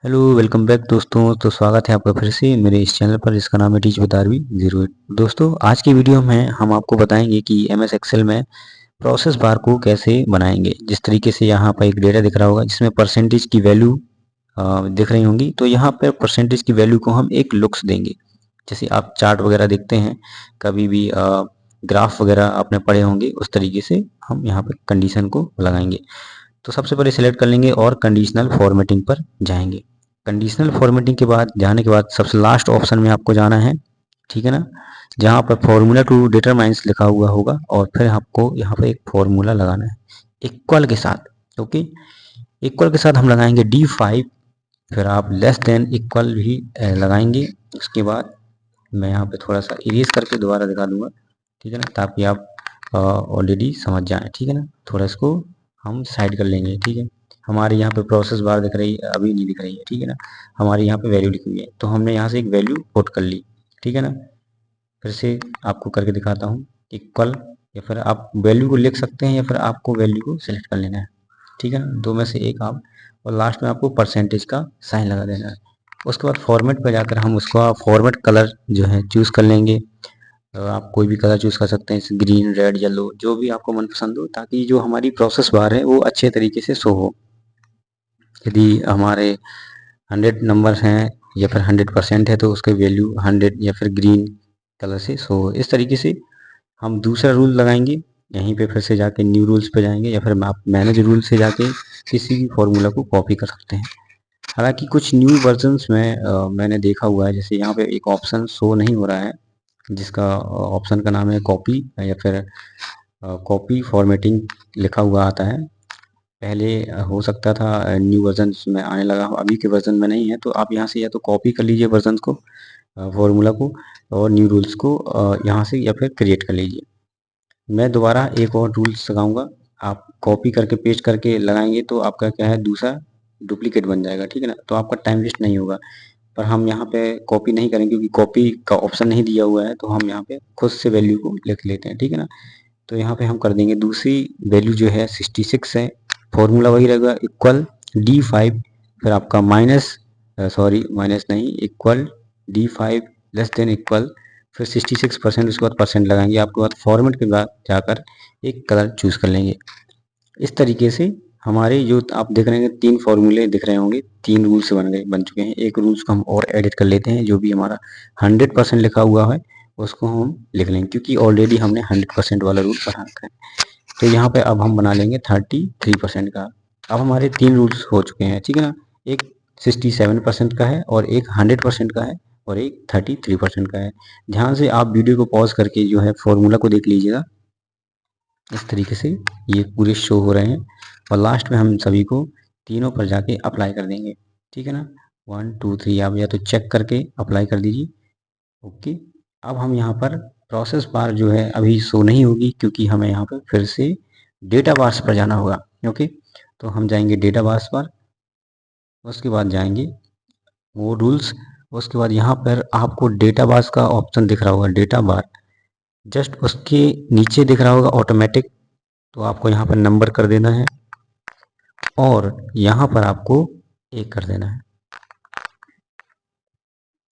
Hello welcome back दोस्तों। तो स्वागत है आपका फिर से मेरे इस चैनल पर जिसका नाम है टीच विद आरवी 08। दोस्तों आज की वीडियो में हम आपको बताएंगे कि एमएस एक्सेल में प्रोसेस बार को कैसे बनाएंगे। जिस तरीके से यहाँ पर एक डेटा दिख रहा होगा जिसमें परसेंटेज की वैल्यू दिख रही होंगी, तो यहाँ पर परसेंटेज की वैल्यू को हम एक लुक्स देंगे। जैसे आप चार्ट वगैरह देखते हैं, कभी भी ग्राफ वगैरह आपने पढ़े होंगे, उस तरीके से हम यहाँ पे कंडीशन को लगाएंगे। तो सबसे पहले सिलेक्ट कर लेंगे और कंडीशनल फॉर्मेटिंग पर जाएंगे। कंडीशनल फॉर्मेटिंग के बाद जाने के बाद सबसे लास्ट ऑप्शन में आपको जाना है, ठीक है ना, जहाँ पर फॉर्मूला टू डिटरमाइंस लिखा हुआ होगा और फिर आपको यहाँ पे एक फॉर्मूला लगाना है इक्वल के साथ। ओके, इक्वल के साथ हम लगाएंगे D5, फिर आप लेस देन इक्वल भी लगाएंगे। उसके बाद मैं यहाँ पे थोड़ा सा इरेज करके दोबारा दिखा दूंगा, ठीक है ना, ताकि आप ऑलरेडी समझ जाएं। ठीक है ना, थोड़ा इसको हम साइड कर लेंगे। ठीक है, हमारे यहाँ पे प्रोसेस बार दिख रही है, अभी नहीं दिख रही है। ठीक है ना, हमारे यहाँ पे वैल्यू लिखी हुई है, तो हमने यहाँ से एक वैल्यू पुट कर ली। ठीक है ना, फिर से आपको करके दिखाता हूँ इक्वल, या फिर आप वैल्यू को लिख सकते हैं या फिर आपको वैल्यू को सिलेक्ट कर लेना है। ठीक है ना, दो में से एक आप, और लास्ट में आपको परसेंटेज का साइन लगा देना है। उसके बाद फॉर्मेट पर जाकर हम उसका फॉर्मेट कलर जो है चूज़ कर लेंगे। आप कोई भी कलर चूज़ कर सकते हैं, ग्रीन, रेड, येलो, जो भी आपको मनपसंद हो, ताकि जो हमारी प्रोसेस बार है वो अच्छे तरीके से शो हो। यदि हमारे 100 नंबर हैं या फिर 100% है, तो उसकी वैल्यू 100 या फिर ग्रीन कलर से शो हो। इस तरीके से हम दूसरा रूल लगाएंगे। यहीं पे फिर से जाके न्यू रूल्स पे जाएंगे या फिर आप मैनेज रूल से जाके किसी भी फॉर्मूला को कॉपी कर सकते हैं। हालांकि कुछ न्यू वर्जन्स में मैंने देखा हुआ है, जैसे यहाँ पे एक ऑप्शन शो नहीं हो रहा है जिसका ऑप्शन का नाम है कॉपी, या फिर कॉपी फॉर्मेटिंग लिखा हुआ आता है। पहले हो सकता था न्यू वर्जन में आने लगा हो, अभी के वर्जन में नहीं है। तो आप यहाँ से या तो कॉपी कर लीजिए वर्जन को, फॉर्मूला को, और न्यू रूल्स को यहाँ से या फिर क्रिएट कर लीजिए। मैं दोबारा एक और रूल्स लगाऊंगा। आप कॉपी करके पेस्ट करके लगाएंगे तो आपका क्या है, दूसरा डुप्लीकेट बन जाएगा। ठीक है ना, तो आपका टाइम वेस्ट नहीं होगा। पर हम यहाँ पे कॉपी नहीं करेंगे क्योंकि कॉपी का ऑप्शन नहीं दिया हुआ है, तो हम यहाँ पे खुद से वैल्यू को लिख लेते हैं। ठीक है ना, तो यहाँ पे हम कर देंगे दूसरी वैल्यू जो है 66 है। फॉर्मूला वही रहेगा इक्वल D5, फिर आपका माइनस, सॉरी माइनस नहीं, equal D5 less than equal, फिर 66%, उसके बाद परसेंट लगाएंगे। आपके बाद फॉर्मेट के बाद जाकर एक कलर चूज कर लेंगे। इस तरीके से हमारे जो आप देख रहे हैं 3 फॉर्मूले दिख रहे होंगे, 3 रूल्स बन चुके हैं। एक रूल्स को हम और एडिट कर लेते हैं, जो भी हमारा 100% लिखा हुआ है उसको हम लिख लेंगे, क्योंकि ऑलरेडी हमने 100% वाला रूल बना रखा है। तो यहाँ पे अब हम बना लेंगे 33% का। अब हमारे 3 रूल्स हो चुके हैं। ठीक है ना, एक 67% का है, और एक 100% का है, और एक 33% का है। ध्यान से आप वीडियो को पॉज करके जो है फॉर्मूला को देख लीजिएगा। इस तरीके से ये पूरे शो हो रहे हैं, और लास्ट में हम सभी को तीनों पर जाके अप्लाई कर देंगे। ठीक है ना, 1 2 3 आप या तो चेक करके अप्लाई कर दीजिए। ओके, अब हम यहाँ पर प्रोसेस बार जो है अभी शो नहीं होगी, क्योंकि हमें यहाँ पर फिर से डेटा बार्स पर जाना होगा। ओके, तो हम जाएंगे डेटा बार्स पर, उसके बाद जाएंगे वो रूल्स, उसके बाद यहाँ पर आपको डेटा बार्स का ऑप्शन दिख रहा होगा, डेटा बार, जस्ट उसके नीचे दिख रहा होगा ऑटोमेटिक। तो आपको यहाँ पर नंबर कर देना है, और यहाँ पर आपको एक कर देना है।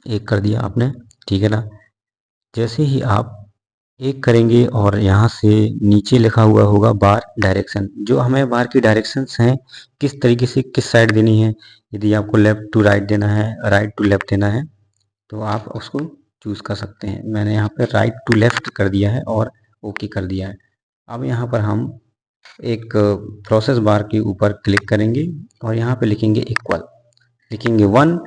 एक कर दिया आपने, ठीक है ना। जैसे ही आप एक करेंगे और यहाँ से नीचे लिखा हुआ होगा बार डायरेक्शन, जो हमें बार की डायरेक्शंस हैं किस तरीके से किस साइड देनी है। यदि आपको लेफ्ट टू राइट देना है, राइट टू लेफ्ट देना है, तो आप उसको चूज़ कर सकते हैं। मैंने यहाँ पे राइट टू लेफ्ट कर दिया है और ओके कर दिया है। अब यहाँ पर हम एक प्रोसेस बार के ऊपर क्लिक करेंगे और यहाँ पे लिखेंगे इक्वल, लिखेंगे 1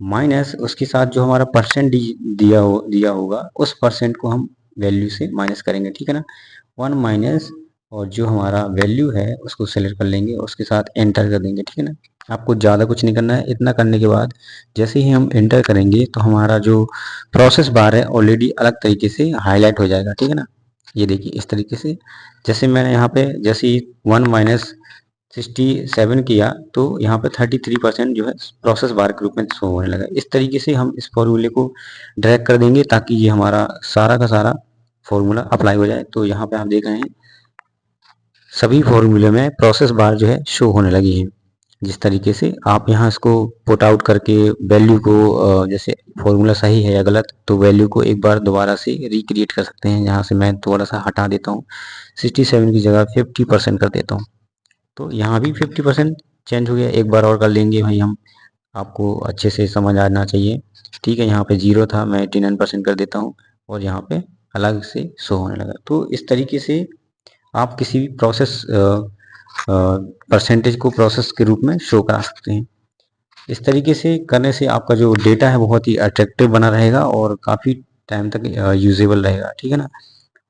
माइनस उसके साथ जो हमारा परसेंट दिया होगा उस परसेंट को हम वैल्यू से माइनस करेंगे। ठीक है ना, 1 माइनस, और जो हमारा वैल्यू है उसको सेलेक्ट कर लेंगे और उसके साथ एंटर कर देंगे। ठीक है ना, आपको ज़्यादा कुछ नहीं करना है। इतना करने के बाद जैसे ही हम एंटर करेंगे तो हमारा जो प्रोसेस बार है ऑलरेडी अलग तरीके से हाईलाइट हो जाएगा। ठीक है ना, ये देखिए इस तरीके से, जैसे मैंने यहाँ पे जैसे ही 1 माइनस 67 किया तो यहाँ पे 33% जो है प्रोसेस बार के रूप में शो होने लगा। इस तरीके से हम इस फॉर्मूले को ड्रैग कर देंगे ताकि ये हमारा सारा का सारा फॉर्मूला अप्लाई हो जाए। तो यहाँ पे आप देख रहे हैं सभी फॉर्मूले में प्रोसेस बार जो है शो होने लगी है। जिस तरीके से आप यहाँ इसको पुट आउट करके वैल्यू को जैसे फॉर्मूला सही है या गलत, तो वैल्यू को एक बार दोबारा से रिक्रिएट कर सकते हैं। यहाँ से मैं थोड़ा सा हटा देता हूँ, 67 की जगह 50% कर देता हूँ, तो यहाँ भी 50% चेंज हो गया। एक बार और कर लेंगे भाई हम, आपको अच्छे से समझ आना चाहिए। ठीक है, यहाँ पे 0 था, मैं 89% कर देता हूँ और यहाँ पे अलग से शो होने लगा। तो इस तरीके से आप किसी भी प्रोसेस परसेंटेज को प्रोसेस के रूप में शो करा सकते हैं। इस तरीके से करने से आपका जो डेटा है बहुत ही अट्रैक्टिव बना रहेगा और काफ़ी टाइम तक यूजेबल रहेगा। ठीक है ना,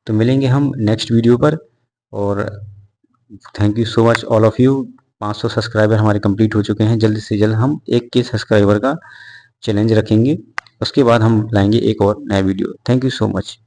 तो मिलेंगे हम नेक्स्ट वीडियो पर। और thank you so much all of you. 500 subscriber हमारे कंप्लीट हो चुके हैं। जल्द से जल्द हम 1K सब्सक्राइबर का चैलेंज रखेंगे, उसके बाद हम लाएंगे एक और नया video. Thank you so much.